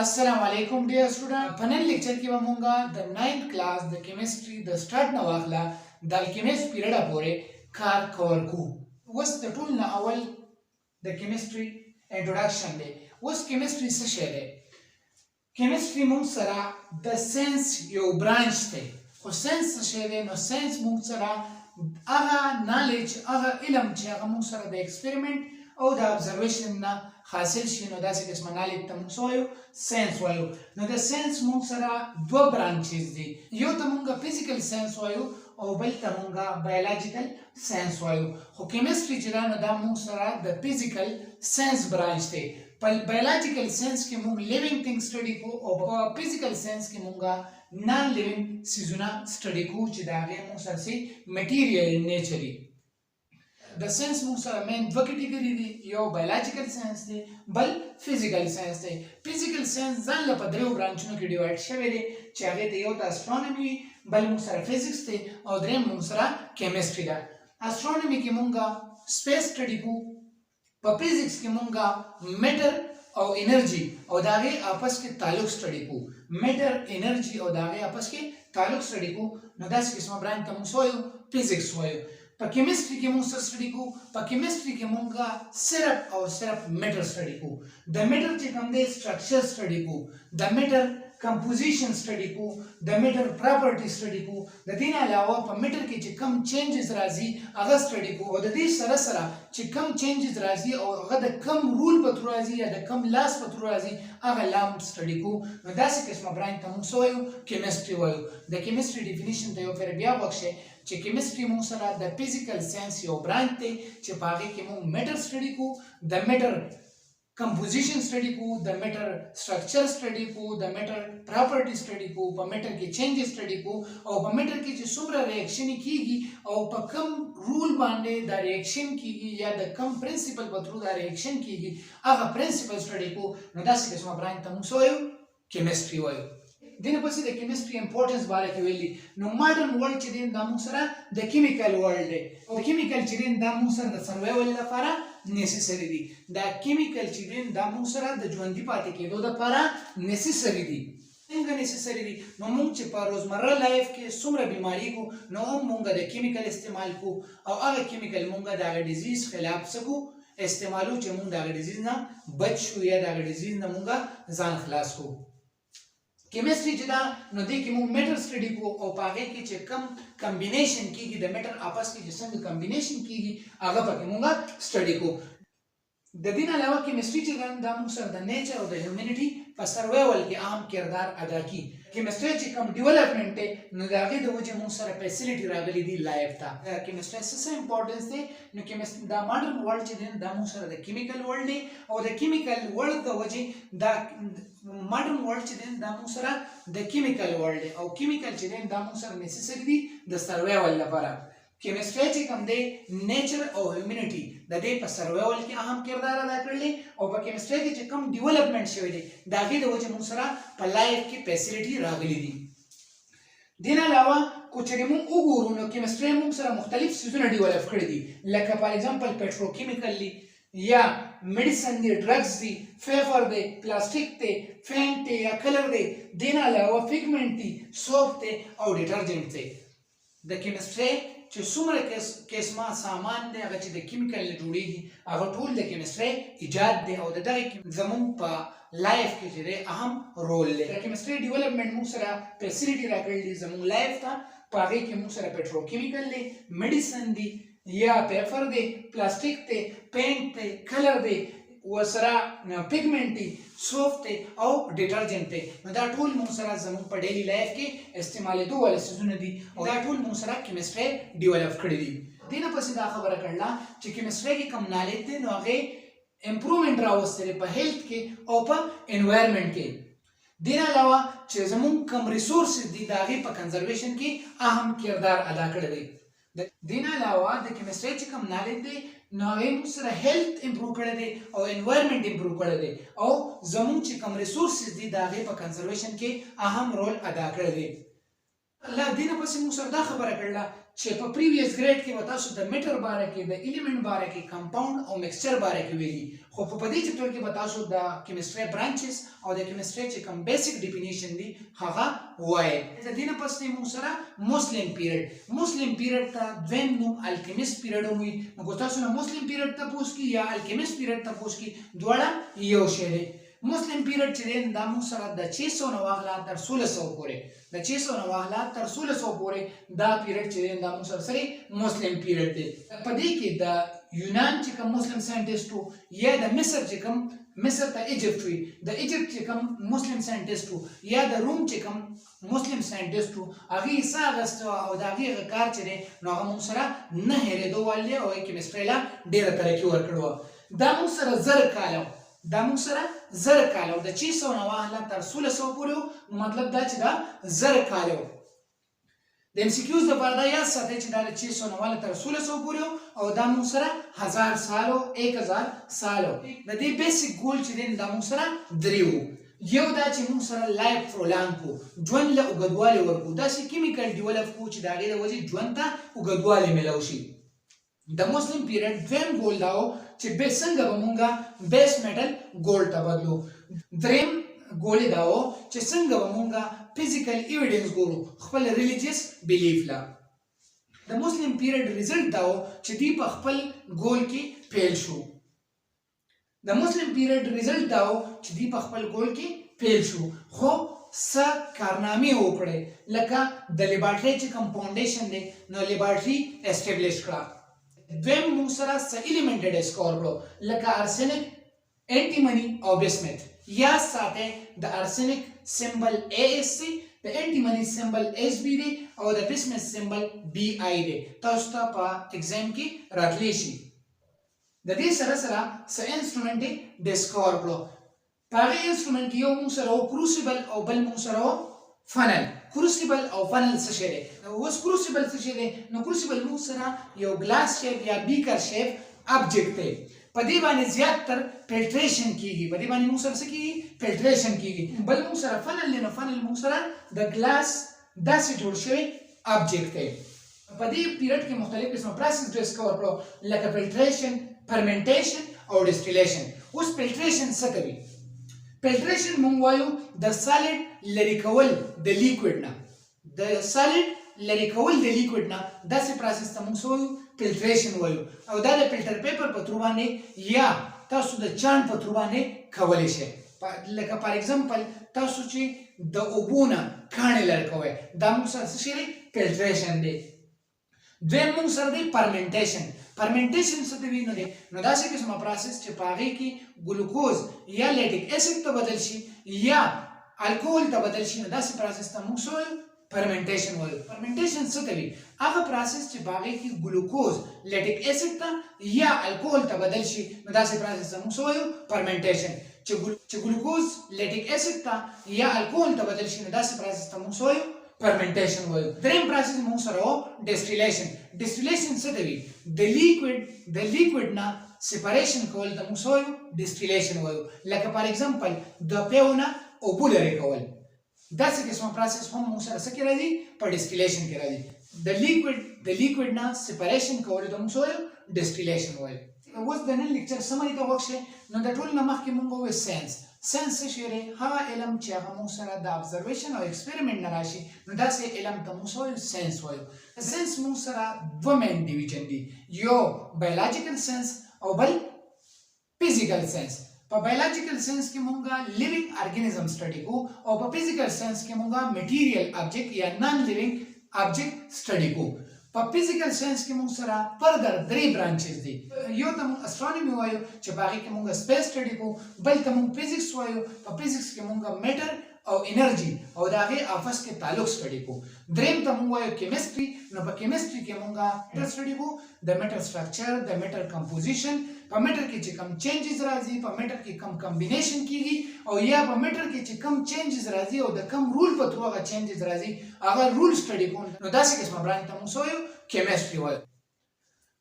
अस्सलाम वालेकुम dear student पनन लेक्चर की बमूंगा the 9th class the chemistry the start नवाखला द केमिस्ट पीरियड पोरे कार कवर को वस द टूल ना अवल द केमिस्ट्री इंट्रोडक्शन दे वस केमिस्ट्री से शेयर केमिस्ट्री मुंग सरा द सेंस यो ब्रांच थे खो सेंस शेयर नो सेंस मुंग सरा आगा नॉलेज आगा इल्म छे आगा मुंग सरा द एक्सपेरिमेंट او د observation نه حاصل شي نو داسې قسمه نالج ته موږ وایو ساينس وایو نو د ساينس موږ سره دوه برانچز دي یو ته موږ فزیکل ساينس وایو او بل ته موږ بایولوژیکل ساينس وایو خو کیمستري چې دا نو دا موږ سره د فزیکل ساينس برانچ دی په بایولوژیکل ساينس کې موږ لیوینګ ثینګ سټډي کو او په فزیکل ساينس کې موږ نان لیوینګ سيزونه سټډي کو چې دا هغه موږ سره سي میټیریل نیچري د ساينس موږ سره مین دوه کټګوري دي یو بایولوژیکل ساينس دی بل فزیکل ساينس دی فزیکل ساينس ځان له په درو برانچونو کې ډیوایډ شوی دی چې هغه ته یو د استرونومي بل موږ سره فزیکس دی او دریم موږ سره کیمستري ده استرونومي کې موږ سپیس سټډي کو په فزیکس کې موږ میټر او انرژي او داغه आपस کې تعلق سټډي کو میټر انرژي او داغه आपस کې تعلق سټډي کو نو داسې قسمه برانچ ته موږ وایو فزیکس وایو په کیمستري کې موږ سټډي کو په کیمستري کې موږ صرف او صرف میټر سټډي کو د میټر چې کوم دی سټرکچر سټډي کو د میټر کمپوزیشن سټډي کو د میټر پراپرټي سټډي کو د دې علاوه په میټر کې چې کوم چینجز راځي هغه سټډي کو او د دې سره سره چې کوم چینجز راځي او هغه د کوم رول په تور راځي یا د کوم لاس په تور راځي هغه لام سټډي کو نو داسې قسمه برانچ ته موږ وایو کیمستري وایو د کیمستري ډیفینیشن ته یو پیر بیا وښه چې کیمستري موږ سره د فزیکل ساينس یو برانچ دی چې په هغه کې موږ میټر سټډي کو د میټر کمپوزیشن سټډي کو د میټر سټرکچر سټډي کو د میټر پراپرټي سټډي کو په میټر کې چینجز سټډي کو او په میټر کې چې څومره ریاکشن کیږي او په کوم رول باندې دا ریاکشن کیږي یا د کوم پرنسپل په تر دا ریاکشن کیږي هغه پرنسپل سټډي کو نو داسې قسمه برانچ ته موږ وایو کیمستري وایو دینه پسې د کیمستري امپورټنس باره کې ویلي نو ماډرن ورلد چې دین د موږ سره د کیمیکل ورلد دی او کیمیکل چې دین د موږ سره د سروایول لپاره نیسیسری دي دا کیمیکل چې دین د موږ سره د ژوندۍ پاتې کېدو لپاره نیسیسری دي څنګه نیسیسری دي نو موږ چې په روزمره لایف کې څومره بیماری کو نو موږ د کیمیکل استعمال کو او هغه کیمیکل موږ د ډیزیز خلاف سکو استعمالو چې موږ د ډیزیز نه بچ شو یا د ډیزیز نه موږ ځان خلاص کو کیمستري چې دا نو دې کې موږ میټر سټډي کو او پاغه کې چې کم کمبینیشن کیږي د میټر आपस کې چې څنګه کمبینیشن کیږي هغه پکې موږ سټډي کو د دې علاوه کیمستري چې دا موږ سره د نیچر او د هیومنټي په سروایول کې اهم کردار ادا کوي کیمستري چې کوم ډیولپمنٹ ته نو داغه د وجه موږ سره فیسیلیټي راغلي دي لایف ته کیمستري څه امپورټنس دی نو کیمستري دا ماډرن ورلد چې دا موږ سره د کیمیکل ورلد دی او د کیمیکل ورلد د وجه دا ماډرن ورلد چې دا موږ سره د کیمیکل ورلد دی او کیمیکل چې دا موږ سره نیسیسری دي د سروایول لپاره کیمستري چې کوم دی نیچر او هیومنټي د دې په سروایول کې اهم کردار ادا کړل او په کیمستري کې چې کوم ډیولپمنٹ شوی دی دا غي د وجه موږ سره په لایف کې فیسیلیټي راغلي دي دین علاوه کوچري موږ وګورو نو کیمستري موږ سره مختلف سيزونه ډیولپ کړی دي لکه فار ایگزامپل پټروکیمیکل دی یا میډیسن دی ډرګز دی فیبر دی پلاستیک دی پینټ دی یا کلر دی دین علاوه پیګمنټ دی سوپ دی او ډیټرجنټ دی د کیمستري چې څومره قسمه سامان دی هغه چې د کیمیکل نه جوړیږي هغه ټول د کیمستري ایجاد دی او د دغه زموږ په لایف کې چې اهم رول لري د کیمستري ډیولپمنٹ موږ سره فیسیلیټي راکړل دي زموږ لایف ته په هغه کې موږ سره پټروکیمیکل دی میډیسن دی یا پیپر دی پلاستیک دی پینټ دی کلر دی وسره پیګمنټ دی سوپ دی او ډیټرجنټ دی نو دا ټول موږ سره زموږ په ډیلی لایف کې استعمالېدو ول سيزونه دي او دا ټول موږ سره کیمستري ډیولپ کړی دي دینه پسې دا خبره کړله چې کیمستري کې کم نالج دی نو هغه امپروومنٹ راوستل په هیلث کې او په انوایرنمنت کې دین علاوه چې زموږ کم ریسورسز دي دا غي په کنزرویشن کې اهم کردار ادا کړی دی دین علاوه د کیمستري چې کوم نالج دی نو موږ سره هیلث امپروو کړی دی او انوایرنمنت امپروو کړی دی او زموږ چې کوم ریسورسز دي دا غي په کنزرویشن کې اهم رول ادا کړی دی الله دینه پسې موږ سره دا خبره کړله چې په پریویس ګریډ کې به تاسو د میټر باره کې د ایلیمنٹ باره کې کمپاوند او میکسچر باره کې ویلي خو په دې چپټر کې به تاسو د کیمستري برانچز او د کیمستري چې کوم بیسیک ډیفینیشن دي هغه وایي د دې نه پس موږ سره مسلم پیریډ ته دویم نوم الکیمیست پیریډ وي نو تاسو نه مسلم پیریډ ته پوښ کی یا الکیمیست پیریډ ته پوښ کی دواړه یو شی دی مسلم پیریډ چې دی دا موږ سره د 600 نه واخله تر 1600 پورې د 600 نه واخله تر 1600 پورې دا پیریډ چې دی دا موږ سره مسلم پیریډ دی په دې کې د یونان چې کوم مسلم ساينټیسټ یا د مصر چې کوم مصر ته ایجپت وي د ایجپت چې کوم مسلم ساينټیسټ یا د روم چې کوم مسلم ساينټیسټ هغه ساغست او دا هغه کار چې دی نو هغه موږ سره نه هېرېدو والي او کیمستري لا ډېره ترقي ورکړو دا موږ سره زر کاله د 600 نه واخله تر 1600 پورې مطلب دا چې دا زر کاله د ام سی کیوز لپاره دا یاد ساتئ چې دا د 600 نه واخله تر 1600 پورې او دا موږ سره 1000 سالو 1000 سالو د دې بیسیک ګول چې دی دا موږ سره دریو یو دا چې موږ سره لایف پرولانګ کو ژوند له اوږدوالی ورکو داسې کیمیکل ډیولپ کو چې د هغې د وجې ژوند ته اوږدوالی میلاو شي د مسلم پیریډ دویم ګول دا و چې څنګه به مونږه بیس میټل ګولډ ته بدلو دریم ګول دا و چې څنګه به مونږه فزیکل ایویډنس ګورو خپل ریلیجیس بیلیف لا د مسلم پیریډ ریزلټ دا و چې دی په خپل ګول کې فیل شو د مسلم پیریډ ریزلټ دا و چې دی په خپل ګول کې فیل شو خو څه کارنامې وکړې لکه د لیبارټري چې کوم فاونډیشن دی نو لیبارټري اسټابلیش کړه دویم موږ سره څه ایلیمنټ ډسکور کړو لکه ارسنک انټیمنی او بسمت یا ساته د ارسنک سمبل ASC د انټیمنی سمبل SB دی او د بسمت سمبل BI دی تاسو ته په ایگزام کې راتلی شي د دې سره سره څه انسټرومنټ ډسکور کړو په هغه انسټرومنټ یو موږ سره کروسیبل او بل موږ سره فنل کروسیبل او فنل څه شی دی اوس کروسیبل څه شی دی نو کروسیبل موږ سره یو ګلاس شیپ یا بیکر شیپ ابجیکټ دی په دې باندې زیاتره فلټریشن کیږي په دې باندې موږ سره څه کیږي فلټریشن کیږي بل موږ سره فنل دی نو فنل موږ سره د ګلاس داسې جوړ شوی ابجیکټ دی په دې پیریډ کې مختلف قسمه پروسس ډسکور کړو لکه فلټریشن فرمنټیشن او ډسټیلیشن اوس فلټریشن څه کوي فلټریشن مونږ وایو د سالډ لرې کول د لیکوډ نه د سالډ لرې کول د لیکوډ نه داسې پروسس ته مونږ وایو فلټریشن وایو او دا د فلټر پیپر په تھرو باندې یا تاسو د چاڼ په تھرو باندې کولی شئ لکه فار ایگزامپل تاسو چې د اوبو نه کاڼې لرې کوئ دا مونږ سره څه شی دی فلټریشن دی دویم مونږ سره دی فرمنټیشن فرمنټیشن څه ته ویل دی نو داسې قسمه پروسس چې په هغې کې ګلوکوز یا لیټیک اسید ته بدل شي یا الکوهول ته بدل شي نو داسې پروسس ته موږ څه وایو فرمنټیشن وایو فرمنټیشن څه ته وي هغه پروسس چې په هغې کې ګلوکوز لیټیک اسید ته یا الکوهول ته بدل شي نو داسې پروسس ته موږ څه وایو فرمنټیشن چې ګلوکوز لیټیک اسید ته یا الکوهول ته بدل شي نو داسې پروسس ته موږ څه وایو فرمنټیشن وایو دریم پروسس موږ سره ډسټیلیشن ډسټیلیشن څه ته وي د لیکوډ نه سپریشن کول ته موږ څه وایو ډسټیلیشن وایو لکه فار ایگزامپل د پیو نه اوبه لرې کول داسې قسمه پروسس هم موږ سره څه کې راځي په ډسټیلیشن کې راځي د لیکوډ نه سپریشن کول ته موږ څه وایو ډسټیلیشن وایو اوس د نن لیکچر سمري ته وښه نو د ټول نه مخکې موږ وایو ساينس څه شی دی هغه علم چې هغه موږ سره د ابزرویشن او ایکسپریمنټ نه راشي نو داسې علم ته موږ وایو ساينس وایو ساينس موږ سره دوه مین ډیویژن دي یو بایولوژیکل ساينس او بل فزیکل ساينس په بایولوژیکل ساينس کې موږ لیوینګ ارګانیزم سټډي کوو او په فزیکل ساينس کې موږ میټیریل ابجیکټ یا نان لیوینګ ابجیکټ سټډي کوو په فزیکل ساينس کې موږ سره فردر درې برانچز دي یو ته موږ اسټرونومي وایو چې په هغې کې موږ سپیس سټډي کوو بل ته موږ فزیکس وایو په فزیکس کې موږ میټر او انرژي او د هغې آپس کې تعلق سټډي کوو دریم ته موږ وایو کیمستري نو په کیمستري کې موږ میټر سټډي کوو د میټر سټرکچر د میټر کمپوزیشن په میټر کې چې کم چینجز راځي په میټر کې کم کمبینیشن کیږي او یا په میټر کې چې کم چینجز راځي او د کم رول په تھرو هغه چینجز راځي هغه رول سټډي کوو نو داسې قسمه برانچ ته موږ وایو کیمستري وایو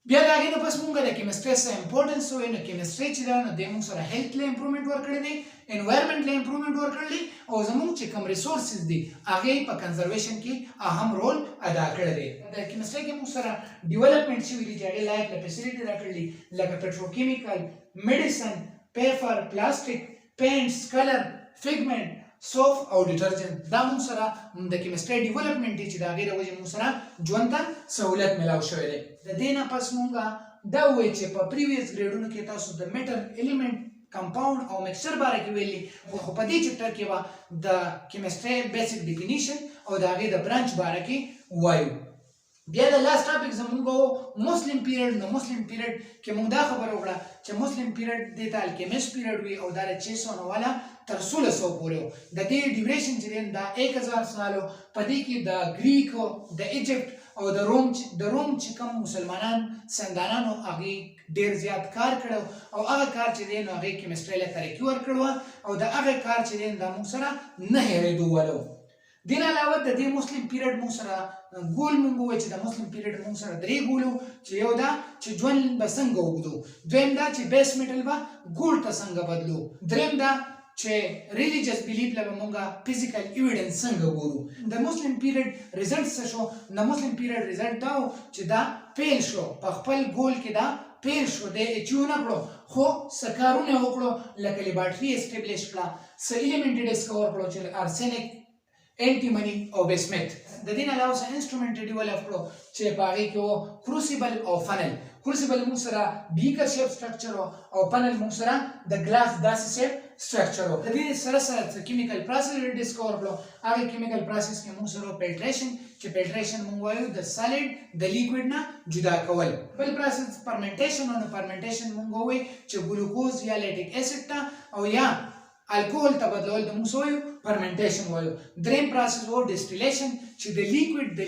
بیا دا غي نه پس مونږ د کیمستري سره امپورټنس وې نو کیمستري چې دا نو د موږ سره هیلث له امپروومنت ورکړي دي انوایرنمنت له امپروومنت ورکړي او زموږ چې کوم ریسورسز دي هغه په کنزرویشن کې اهم رول ادا کړی دی د کیمستري کې موږ سره ډیولپمنٹ شوی دی چې هغه لایف له فیسیلیټي راکړي لکه پټروکیمیکل میډیسن پیپر پلاستیک پینټس کلر فیګمنٹ سوف او ډیټرجنټ دا موږ سره د کیمستري ډیولپمنٹ چې دا غیر وجه موږ سره ژوند ته سہولت ملاو شوی دی د دې نه پس موږ دا وایي چې په پریویس ګریډونو کې تاسو د میټل الیمنٹ کمپاوند او مکسچر باره کې ویلي خو په دې چپټر کې به د کیمستري بیسیک ډیفینیشن او د هغې د برانچ باره کې وایو بیا د لاست ټاپک زموږ مسلم پیریډ نو مسلم پیریډ کې موږ دا خبره وکړه چې مسلم پیریډ دې ته الکیمیسټ پیریډ وي او دا د 600 والا تر 1600 پورې د دې ډیوریشن چې دا 1000 سالو په دې کې د گریک د ایجپت او د روم چې کوم مسلمانان سندانانو هغه ډیر زیات کار کړو او هغه کار چې دی نو هغه کیمستري له ترقی ورکړو او د هغه کار چې دی د موږ سره نه هېرېدو ولو دین علاوه د دې مسلم پیریډ موږ سره ګول مونږ وایي چې د مسلم پیریډ موږ سره درې ګولو چې یو دا چې ژوند به څنګه وګدو دویم دا چې بیس میټل به ګول ته څنګه بدلو دریم دا چې ریلیجیس بیلیف له مونږه فزیکل ایویډنس څنګه ګورو د مسلم پیریډ ریزلټ څه شو د مسلم پیریډ ریزلټ دا چې دا فیل شو په خپل ګول کې دا فیل شو د اچیو نه کړو خو سکارونه وکړو لکه لیبارټري اسټابلیش کړه څه ایلیمنټ ډیسکور کړو چې ارسنک انټیمنی او بیسمت د دې نه علاوه څه انسټرومنټ ډیولپ کړو چې په هغې کې و کروسیبل او فنل کروسیبل موږ سره بیکر شیپ سټرکچر او فنل موږ سره د ګلاس داسې شیپ سټرکچر د دې سره سره کیمیکل پروسس ډیسکور کړو هغه کیمیکل پروسس کې موږ سره فلټریشن چې فلټریشن موږ وایو د سالیډ د لیکوډ نه جدا کول بل پروسس فرمنټیشن او فرمنټیشن موږ وایو چې ګلوکوز یا لیټیک اسید او یا الکوهول ته بدلول د موږ وایو فرمنټیشن وایو دریم پروسس وو ډیسټیلیشن چې د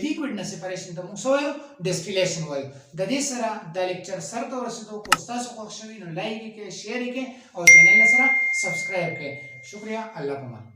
لیکوډ نه سپریشن ته موږ وایو ډیسټیلیشن وایو د دې سره د لیکچر سره ته ورسېدو کو تاسو خوښ شوي نو لایک کړئ شیر کړئ او چینل سره سبسکرایب کړئ شکریہ الله پامان